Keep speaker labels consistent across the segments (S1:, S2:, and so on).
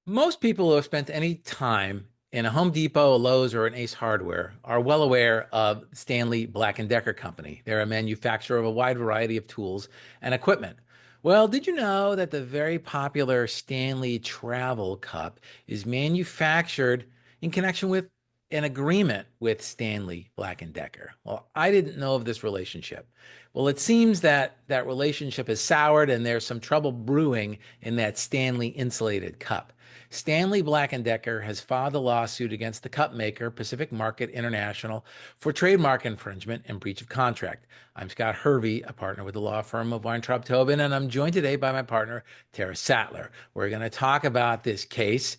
S1: Most people who have spent any time in a Home Depot, a Lowe's, or an Ace Hardware are well aware of Stanley Black Decker Company. They're a manufacturer of a wide variety of tools and equipment. Well, did you know that the very popular Stanley Travel Cup is manufactured in connection with an agreement with Stanley Black Decker? Well, I didn't know of this relationship. Well, it seems that that relationship has soured and there's some trouble brewing in that Stanley insulated cup. Stanley Black Decker has filed a lawsuit against the cup maker, Pacific Market International, for trademark infringement and breach of contract. I'm Scott Hervey, a partner with the law firm of Weintraub Tobin, and I'm joined today by my partner, Tara Sattler. We're going to talk about this case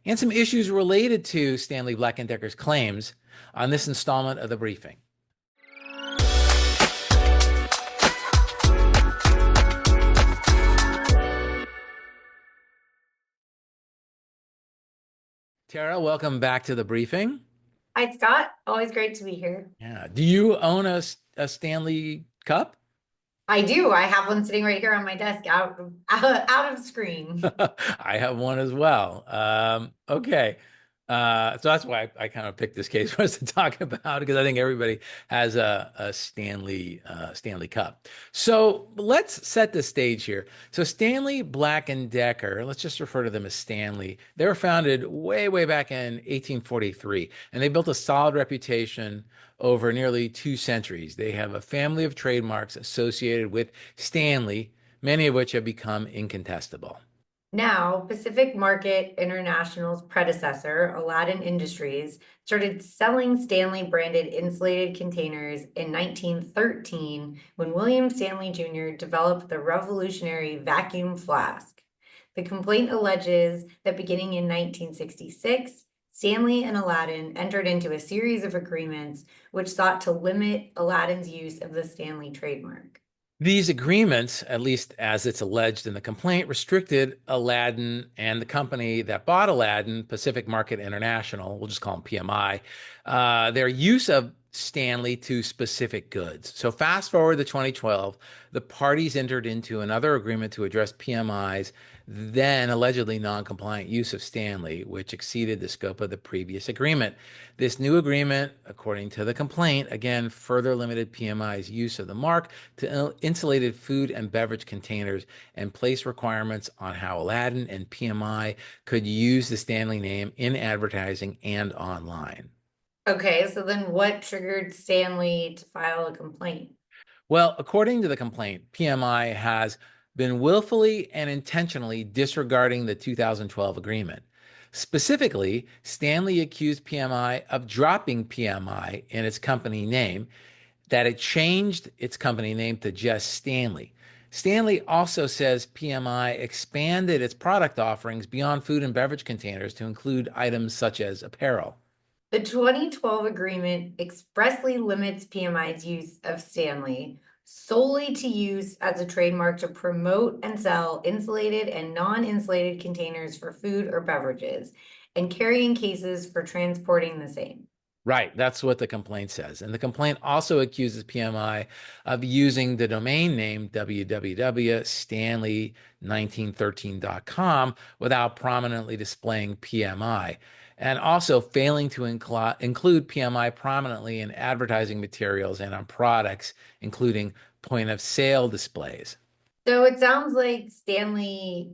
S1: and some issues related to Stanley Black Decker's claims on this installment of the briefing. Tara, welcome back to the briefing.
S2: Hi, Scott. Always great to be here.
S1: Yeah. Do you own a Stanley Cup?
S2: I do. I have one sitting right here on my desk out of screen.
S1: I have one as well. Okay. So that's why I kind of picked this case for us to talk about because I think everybody has a Stanley Cup. So let's set the stage here. So Stanley Black and Decker, let's just refer to them as Stanley. They were founded way back in 1843, and they built a solid reputation over nearly 2 centuries. They have a family of trademarks associated with Stanley, many of which have become incontestable.
S2: Now, Pacific Market International's predecessor, Aladdin Industries, started selling Stanley branded insulated containers in 1913 when William Stanley Jr. developed the revolutionary vacuum flask. The complaint alleges that beginning in 1966, Stanley and Aladdin entered into a series of agreements which sought to limit Aladdin's use of the Stanley trademark.
S1: These agreements, at least as it's alleged in the complaint, restricted Aladdin and the company that bought Aladdin, Pacific Market International, we'll just call them PMI, their use of Stanley to specific goods. So fast forward to 2012, the parties entered into another agreement to address PMI's then allegedly non-compliant use of Stanley, which exceeded the scope of the previous agreement. This new agreement, according to the complaint, again further limited PMI's use of the mark to insulated food and beverage containers and placed requirements on how Aladdin and PMI could use the Stanley name in advertising and online.
S2: Okay, so then what triggered Stanley to file a complaint?
S1: Well, according to the complaint, PMI has been willfully and intentionally disregarding the 2012 agreement. Specifically, Stanley accused PMI of dropping PMI in its company name, that it changed its company name to just Stanley. Stanley also says PMI expanded its product offerings beyond food and beverage containers to include items such as apparel.
S2: The 2012 agreement expressly limits PMI's use of Stanley solely to use as a trademark to promote and sell insulated and non-insulated containers for food or beverages and carrying cases for transporting the same.
S1: Right, that's what the complaint says. And the complaint also accuses PMI of using the domain name www.stanley1913.com without prominently displaying PMI, and also failing to include PMI prominently in advertising materials and on products, including point of sale displays.
S2: So it sounds like Stanley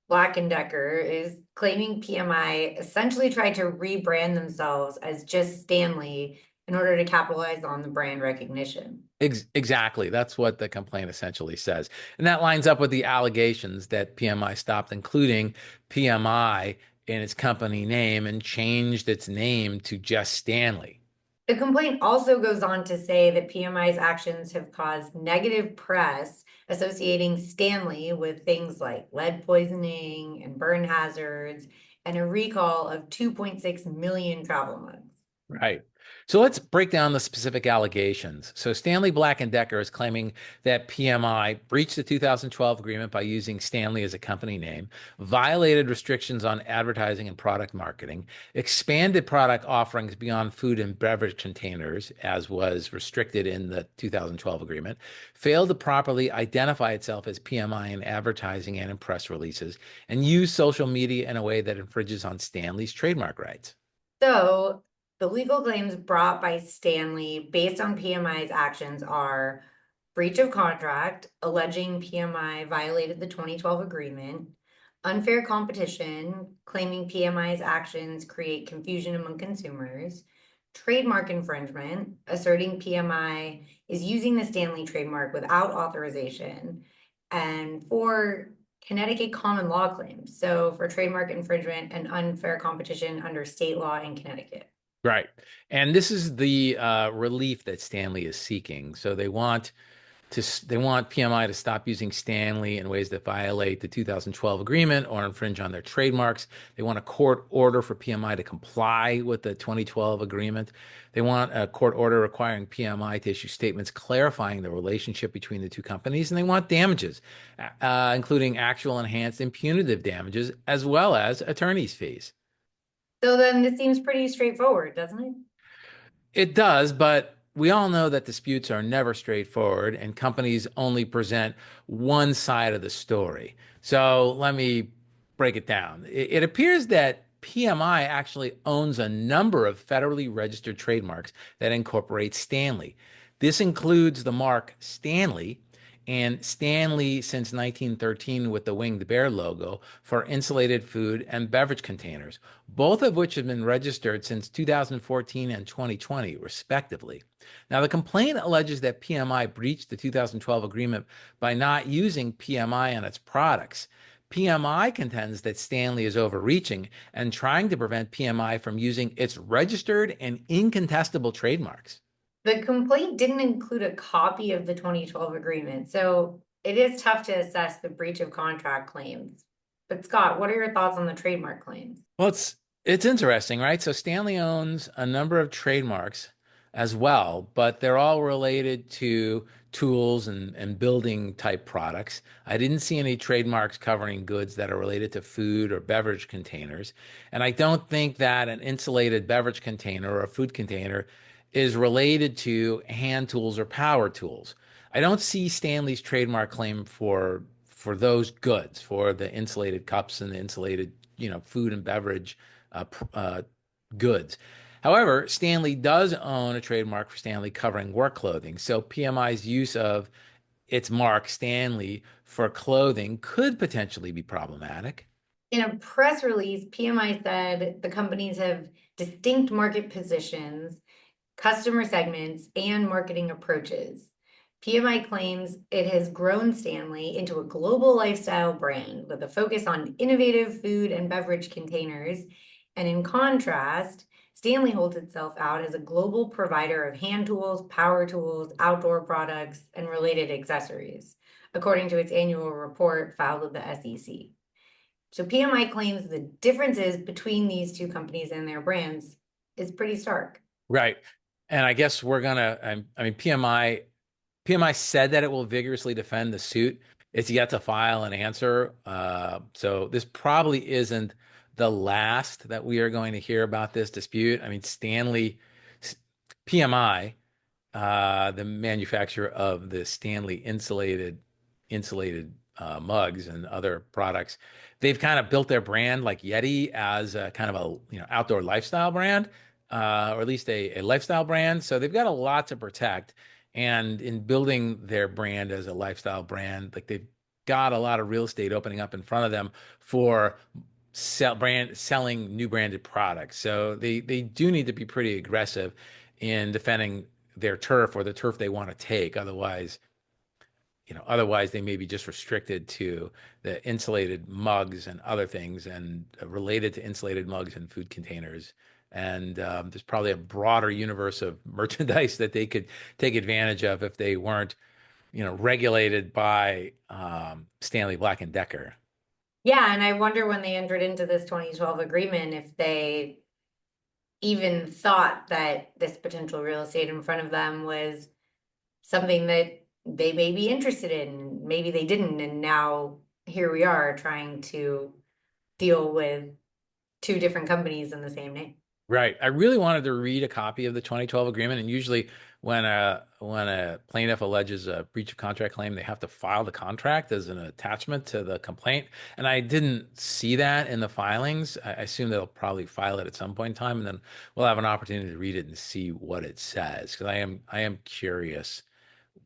S2: Black and Decker is claiming PMI essentially tried to rebrand themselves as just Stanley in order to capitalize on the brand recognition.
S1: Exactly. That's what the complaint essentially says. And that lines up with the allegations that PMI stopped including PMI in its company name and changed its name to just Stanley.
S2: The complaint also goes on to say that PMI's actions have caused negative press associating Stanley with things like lead poisoning and burn hazards and a recall of 2.6 million travel mugs.
S1: Right. So let's break down the specific allegations. So Stanley Black and Decker is claiming that PMI breached the 2012 agreement by using Stanley as a company name, violated restrictions on advertising and product marketing, expanded product offerings beyond food and beverage containers, as was restricted in the 2012 agreement, failed to properly identify itself as PMI in advertising and in press releases, and used social media in a way that infringes on Stanley's trademark rights.
S2: So, the legal claims brought by Stanley based on PMI's actions are breach of contract, alleging PMI violated the 2012 agreement, unfair competition, claiming PMI's actions create confusion among consumers, trademark infringement, asserting PMI is using the Stanley trademark without authorization, and for Connecticut common law claims. So for trademark infringement and unfair competition under state law in Connecticut.
S1: Right. And this is the relief that Stanley is seeking. So they want PMI to stop using Stanley in ways that violate the 2012 agreement or infringe on their trademarks. They want a court order for PMI to comply with the 2012 agreement. They want a court order requiring PMI to issue statements clarifying the relationship between the two companies. And they want damages, including actual enhanced and punitive damages, as well as attorney's fees.
S2: So then this seems pretty straightforward, doesn't it?
S1: It does, but we all know that disputes are never straightforward and companies only present one side of the story. So let me break it down. It appears that PMI actually owns a number of federally registered trademarks that incorporate Stanley. This includes the mark Stanley and Stanley since 1913 with the winged bear logo for insulated food and beverage containers, both of which have been registered since 2014 and 2020, respectively. Now, the complaint alleges that PMI breached the 2012 agreement by not using PMI on its products. PMI contends that Stanley is overreaching and trying to prevent PMI from using its registered and incontestable trademarks.
S2: The complaint didn't include a copy of the 2012 agreement, so it is tough to assess the breach of contract claims. But Scott, what are your thoughts on the trademark claims?
S1: Well, it's interesting, right? So Stanley owns a number of trademarks as well, but they're all related to tools and building type products. I didn't see any trademarks covering goods that are related to food or beverage containers. And I don't think that an insulated beverage container or a food container is related to hand tools or power tools. I don't see Stanley's trademark claim for those goods, for the insulated cups and the insulated, food and beverage goods. However, Stanley does own a trademark for Stanley covering work clothing. So PMI's use of its mark Stanley for clothing could potentially be problematic.
S2: In a press release, PMI said the companies have distinct market positions, customer segments, and marketing approaches. PMI claims it has grown Stanley into a global lifestyle brand with a focus on innovative food and beverage containers. And in contrast, Stanley holds itself out as a global provider of hand tools, power tools, outdoor products, and related accessories, according to its annual report filed with the SEC. So PMI claims the differences between these two companies and their brands is pretty stark.
S1: Right. And I guess we're gonna, I mean, PMI said that it will vigorously defend the suit. It's yet to file an answer. So this probably isn't the last that we are going to hear about this dispute. I mean, PMI, the manufacturer of the Stanley insulated mugs and other products, they've kind of built their brand like Yeti as a kind of a outdoor lifestyle brand, or at least a lifestyle brand. So they've got a lot to protect. And in building their brand as a lifestyle brand, like they've got a lot of real estate opening up in front of them for selling new branded products. So they do need to be pretty aggressive in defending their turf or the turf they want to take. Otherwise they may be just restricted to the insulated mugs and other things and related to insulated mugs and food containers. And there's probably a broader universe of merchandise that they could take advantage of if they weren't, regulated by Stanley Black and Decker.
S2: Yeah, and I wonder when they entered into this 2012 agreement if they even thought that this potential real estate in front of them was something that they may be interested in. Maybe they didn't. And now here we are trying to deal with two different companies in the same name.
S1: Right. I really wanted to read a copy of the 2012 agreement, and usually when a plaintiff alleges a breach of contract claim, they have to file the contract as an attachment to the complaint. And I didn't see that in the filings. I assume they'll probably file it at some point in time, and then we'll have an opportunity to read it and see what it says. Because I am curious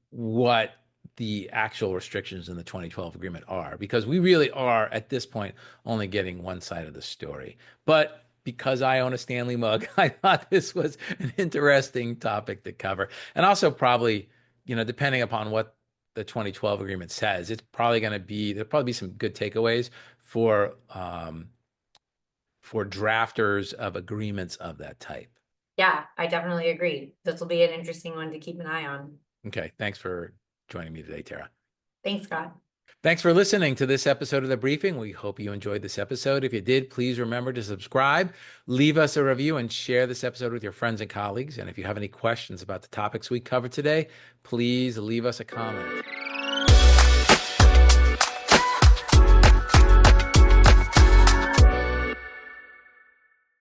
S1: what the actual restrictions in the 2012 agreement are, because we really are at this point only getting one side of the story. But because I own a Stanley mug, I thought this was an interesting topic to cover. And also probably, depending upon what the 2012 agreement says, there'll probably be some good takeaways for drafters of agreements of that type.
S2: Yeah, I definitely agree. This will be an interesting one to keep an eye on.
S1: Okay, thanks for joining me today, Tara.
S2: Thanks, Scott.
S1: Thanks for listening to this episode of The Briefing. We hope you enjoyed this episode. If you did, please remember to subscribe, leave us a review, and share this episode with your friends and colleagues. And if you have any questions about the topics we covered today, please leave us a comment.